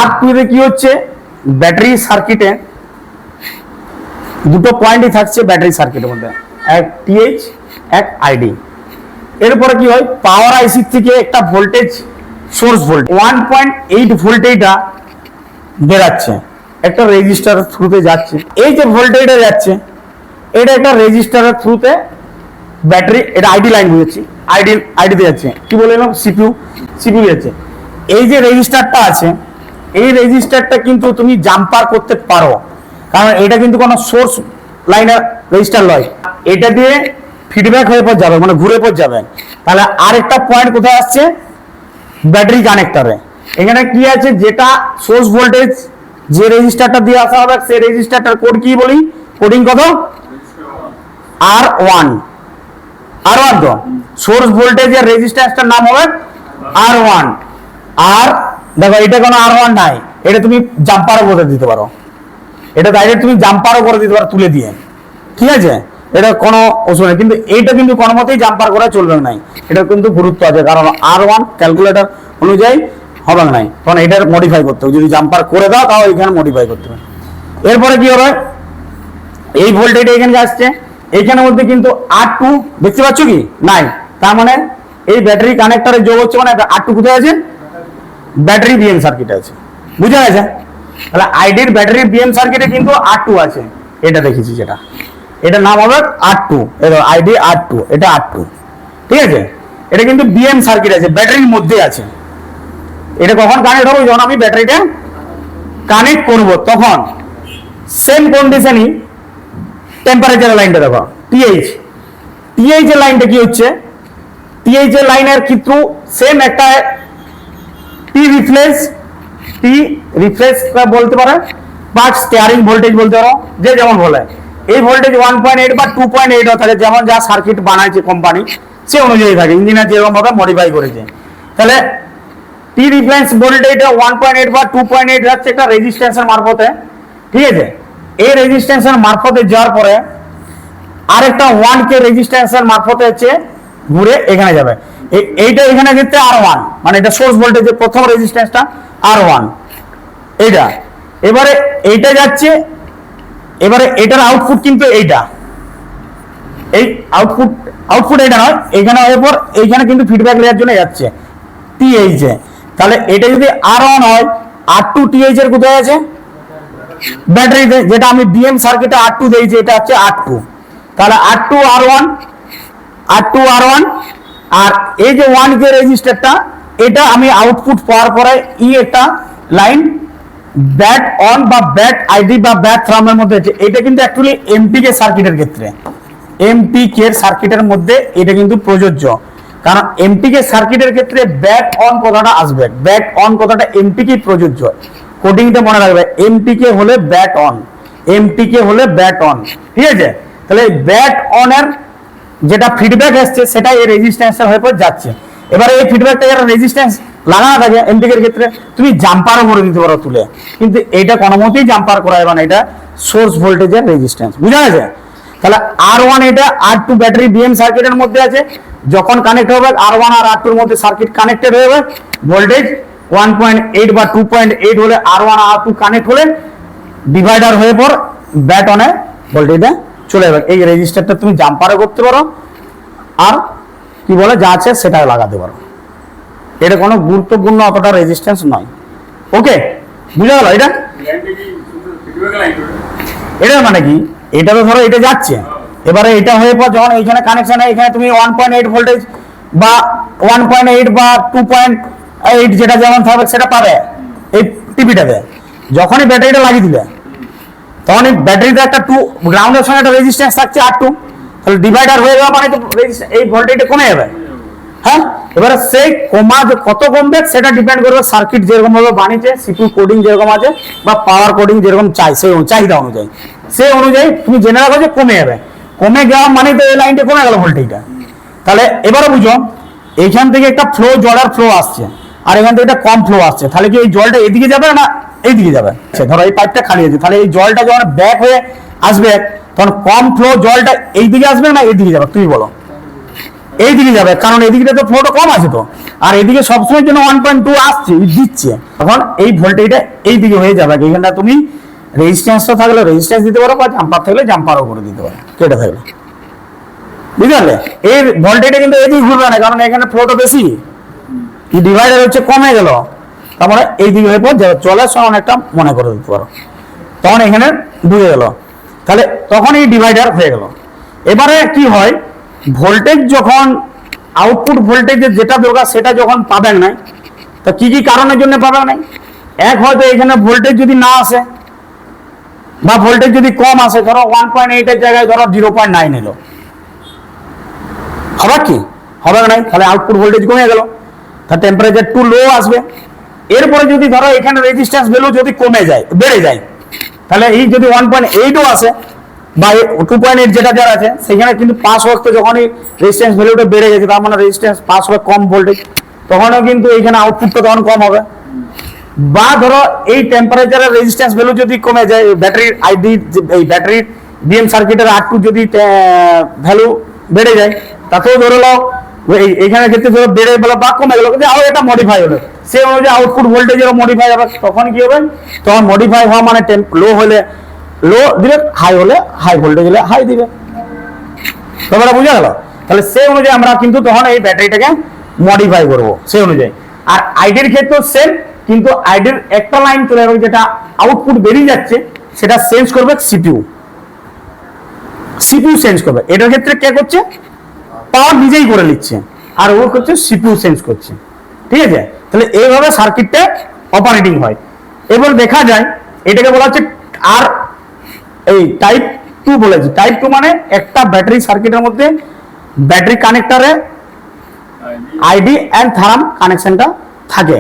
R2 এ কি হচ্ছে, battery সার্কিটে দুটো পয়েন্টই থাকছে ব্যাটারি সার্কিটের মধ্যে, এক টিএইচ এক আইডি। এরপরে কি হয়, পাওয়ার আইসি থেকে একটা ভোল্টেজ সোর্স ভোল্টেজ 1.8 ভোল্ট এইটা বেরাচ্ছে, একটা রেজিস্টারের থ্রুতে যাচ্ছে। এই যে ভোল্টেজটা যাচ্ছে এটা একটা রেজিস্টারের থ্রুতে ব্যাটারি, এটা আইডি লাইন বুঝেছি, আইডিতে যাচ্ছে, কি বললাম সিপিইউ যাচ্ছে। এই যে রেজিস্টারটা আছে এই রেজিস্টারটা কিন্তু তুমি জাম্পার করতে পারো, কারণ এটা কিন্তু কোনো সোর্স লাইনের রেজিস্টার নয়, এটা দিয়ে ফিডব্যাক হয়ে পর যাবে, মানে ঘুরে পর যাবে। তাহলে আরেকটা পয়েন্ট কোথায় আসছে, ব্যাটারি কানেক্টরে। এখানে কি আছে, যেটা সোর্স ভোল্টেজ যে রেজিস্টারটা দিয়ে আসা হবে সেই রেজিস্টারটার কোড কি বলি, কোডিং কত, R1 তো সোর্স ভোল্টেজের রেজিস্ট্যান্সটার নাম হবে R1। আর দেখো এটা কোনো R1 নাই, এটা তুমি জাম্পারও করে দিতে পারো, এটা ডাইরেক্ট তুমি জাম্পারও করে দিতে পারো তুলে দিয়ে, ঠিক আছে, এটা কোনো অসুবিধা নেই। কিন্তু এইটা কিন্তু কোনো মতেই জাম্পার করা চলবে না, এটা কিন্তু গুরুত্ব আছে, কারণ R1 ক্যালকুলেটর অনুযায়ী হবে না, কারণ এটার মডিফাই করতে হবে, যদি জাম্পার করে দাও তাও এখানে মডিফাই করতে হবে। এরপরে কি হবে, এই ভোল্টেজ এখানে আসছে, এইখানের মধ্যে কিন্তু R2 দেখতে পাচ্ছ কি নাই, তার মানে এই ব্যাটারি কানেক্টরে যোগ হচ্ছে, মানে R2 কোথায় আছে, ব্যাটারি বিএম সার্কিটে আছে, বুঝা গেছে। তাহলে আইডির ব্যাটারি বিএম সার্কিটে কিন্তু R2 আছে, এটা দেখেছি যেটা, এটা নাম হবে R2, আইডি R2, এটা R2, ঠিক আছে। এটা কিন্তু বিএম সার্কিট আছে, ব্যাটারির মধ্যে আছে। এটা কখন কানেক্ট হবে, যখন আমি ব্যাটারিটা কানেক্ট করব তখন সেম কন্ডিশনই টেম্পারেচার লাইনটা দেখো, টিএইচ এর লাইনটা কি হচ্ছে, টিএইচ এর লাইনের কিন্তু সেম একটা টি রিফ্রেশ বলতে পারে, বা স্টিয়ারিং ভোল্টেজ বলতে পারো, যে যেমন বলে। এই ভোল্টেজ 1.8 বা 2.8 থাকে, যেমন যা সার্কিট বানাইছে কোম্পানি সে অনুযায়ী থাকে, ইঞ্জিনিয়ার যেরকম ভাবে মডিফাই করেছে। তাহলে টি রিফারেন্স ভোল্টেজ 1.8 বা 2.8 যাচ্ছে একটা রেজিস্ট্যান্সের মারফতে, ঠিক আছে। এই রেজিস্ট্যান্সের মারফতে যাওয়ার পরে আরেকটা 1K রেজিস্ট্যান্সের মারফতে হচ্ছে ঘুরে এখানে যাবে, এইটা এখানে যেতে R1, মানে এটা সোর্স ভোল্টেজের প্রথম রেজিস্ট্যান্সটা R1 এইটা। এবারে এইটা যাচ্ছে, এবারে এটার আউটপুট কিন্তু এইটা, এই আউটপুট এটা নয়, এখানে হয়ে পর এইখানে কিন্তু ফিডব্যাক নেওয়ার জন্য যাচ্ছে টিএইচ এ। তাহলে এটা যদি R1 হয়, R2 টিএইচ এর কোথায় আছে, ব্যাটারিতে, যেটা আমি বিএম সার্কিটে R2 দিয়েছি, এটা হচ্ছে R2। তাহলে R2 R1, আর এই যে 1K রেজিস্টারটা, এটা আমি আউটপুট পাওয়ার পরে একটা লাইন ব্যাট অন বা ব্যাট আইডি বা ব্যাট থ্রামের মধ্যে আছে। এটা কিন্তু অ্যাকচুয়ালি এমপিকে সার্কিটের ক্ষেত্রে, এমপিকে সার্কিটের মধ্যে এটা কিন্তু প্রযোজ্য, কারণ এমপিকে সার্কিটের ক্ষেত্রে ব্যাট অন কথাটা আসবে, ব্যাট অন কথাটা এমপিকে প্রযোজ্য, কোডিংটা মনে রাখবে, এমপিকে হলে ব্যাট অন, এমপিকে হলে ব্যাট অন, ঠিক আছে। তাহলে ব্যাট অন এর যেটা ফিডব্যাক আসছে সেটা এই রেজিস্ট্যান্সের হয়ে পর যাচ্ছে। এবারে এই ফিডব্যাকটা যারা রেজিস্ট্যান্স লাগানো থাকে এমপিকের ক্ষেত্রে, তুমি জাম্পারও করে দিতে পারো তুলে, কিন্তু এটা কোনো মতেই জাম্পার করা যাবে না, এটা সোর্স ভোল্টেজের রেজিস্ট্যান্স, বুঝা গেছে। তাহলে R1 এটা R2 ব্যাটারি বিএম সার্কিটের মধ্যে আছে, যখন কানেক্ট হবে R1 আর R2 এর মধ্যে সার্কিট কানেক্টেড হয়ে যাবে, ভোল্টেজ 1.8 বা 2.8 হলে R1 আর R2 কানেক্ট হলে ডিভাইডার হয়ে পর ব্যাট অনে ভোল্টেজটা চলে যাবে। এই রেজিস্টারটা তুমি জাম্পারও করতে পারো, আর কি বলে যা আছে সেটাও লাগাতে পারো, এটা কোনো গুরুত্বপূর্ণ অতটা রেজিস্ট্যান্স নয়। ওকে, বুঝা গেল। এটা মানে কি, এটা তো ধরো এটা যাচ্ছে, এবারে এটা হয়ে পর যখন এইখানে কানেকশন হয়, এখানে তুমি 1.8 ভোল্টেজ বা 1.8 বা 2.8 যেটা যেমন থাকবে সেটা পাবে এই টিভিটাতে। যখনই ব্যাটারিটা লাগিয়ে দিবে তখন এই ব্যাটারিতে একটা গ্রাউন্ডের সঙ্গে একটা রেজিস্ট্যান্স থাকছে R2, তাহলে ডিভাইডার হয়ে যাওয়া মানে তো এই ভোল্টেজটা কমে যাবে। হ্যাঁ, এবারে সেই কমা কত কমবে সেটা ডিপেন্ড করবে সার্কিট যেরকম ভাবে বানিয়েছে, সিপিইউ কোডিং যেরকম আছে বা পাওয়ার কোডিং যেরকম চাই সেই চাহিদা অনুযায়ী, সেই অনুযায়ী তুমি জেনে রাখো যে কমে যাবে। কমে যাওয়া মানে তো এই লাইনটা কমে গেল ভোল্টেজটা। তাহলে এবারে বুঝো, এইখান থেকে একটা জলের ফ্লো আসছে আর এখান থেকে একটা কম ফ্লো আসছে, তাহলে কি এই জলটা এদিকে যাবে না এইদিকে যাবে? ধরো এই পাইপটা খালি আছে, তাহলে এই জলটা যখন ব্যাক হয়ে আসবে তখন কম ফ্লো জলটা এইদিকে আসবে না এইদিকে যাবে, তুমি বলো। এই দিকে যাবে, কারণ এদিকে তো ফ্লোটা কম আছে তো, আর এদিকে সবসময়ের জন্য 1.2 আসছে দিচ্ছে, তখন এই ভোল্টেজটা এই দিকে হয়ে যাবে। এখানটা তুমি রেজিস্ট্যান্সটা থাকলে রেজিস্ট্যান্স দিতে পারো, বা জাম্পার থাকলে জাম্পারও করে দিতে পারো, কেটে থাকলে, বুঝতে পারলে? এই ভোল্টেজটা কিন্তু এদিকে ঘুরবে না, কারণ এখানে ফ্লোটা বেশি, কি ডিভাইডার হচ্ছে কমে গেল, তারপরে এই দিকে হয়ে পর চলে সমান একটা মনে করে দিতে পারো, তখন এখানে ঢুকে গেল, তাহলে তখন এই ডিভাইডার হয়ে গেল। এবারে কি হয়, ভোল্টেজ যখন আউটপুট ভোল্টেজের যেটা দরকার সেটা যখন পাবেন না, তো কি কি কারণের জন্য পাবেন না? এক, হয়তো এখানে ভোল্টেজ যদি না আসে, বা ভোল্টেজ যদি কম আসে, ধরো 1.8 এর জায়গায় ধরো 0.9 এলো, হবে কি? হবে না, তাহলে আউটপুট ভোল্টেজ কমে গেল, তার টেম্পারেচার টু লো আসবে। এরপরে যদি ধরো এখানে রেজিস্ট্যান্স ভ্যালু যদি কমে যায়, বেড়ে যায়, তাহলে এই যদি 1.8ও আসে বা 2.8 যেটা যার আছে, সেখানে কিন্তু পাস ওয়াক্তে যখনই রেজিস্ট্যান্স ভ্যালুটা বেড়ে গেছে, তার মানে রেজিস্ট্যান্স পাস হবে কম ভোল্টেজ, তখনও কিন্তু এখানে আউটপুটটা তখন কম হবে। বা ধরো এই টেম্পারেচারের রেজিস্ট্যান্স ভ্যালু যদি কমে যায়, ব্যাটারির আইডি, এই ব্যাটারির ডিএম সার্কিটের R2 যদি ভ্যালু বেড়ে যায়, তাতেও ধরে নাও এখানে ক্ষেত্রে ধরো বেড়ে গেল বা কমে গেল, কিন্তু আরো এটা মডিফাই হলো, সে অনুযায়ী আউটপুট ভোল্টেজেরও মডিফাই হবে। তখন কি হবে, তখন মডিফাই হওয়া মানে লো হলে লো দিবে, হাই হলে হাই ভোল্টেজ হলে হাই দিবে। তোমরা বুঝে গেল? তাহলে সেই অনুযায়ী আমরা কিন্তু তখন এই ব্যাটারিটাকে মডিফাই করব সেই অনুযায়ী। আর আইডির ক্ষেত্রেও সেম, কিন্তু আইডির একটা লাইন চলে যাবে, যেটা আউটপুট বেরিয়ে যাচ্ছে সেটা চেঞ্জ করবে সিপিইউ, সিপিইউ চেঞ্জ করবে। এটার ক্ষেত্রে কে করছে? পাওয়ার নিজেই করে নিচ্ছে, আর ও করছে সিপিইউ চেঞ্জ করছে, ঠিক আছে? তাহলে এইভাবে সার্কিটটা অপারেটিং হয়। এবার দেখা যায় এটাকে বলা হচ্ছে আর এই টাইপ 2 বলেছি। টাইপ 2 মানে একটা ব্যাটারি সার্কিটের মধ্যে ব্যাটারি কানেক্টরে আইডি এন্ড থার্ম কানেকশনটা থাকে।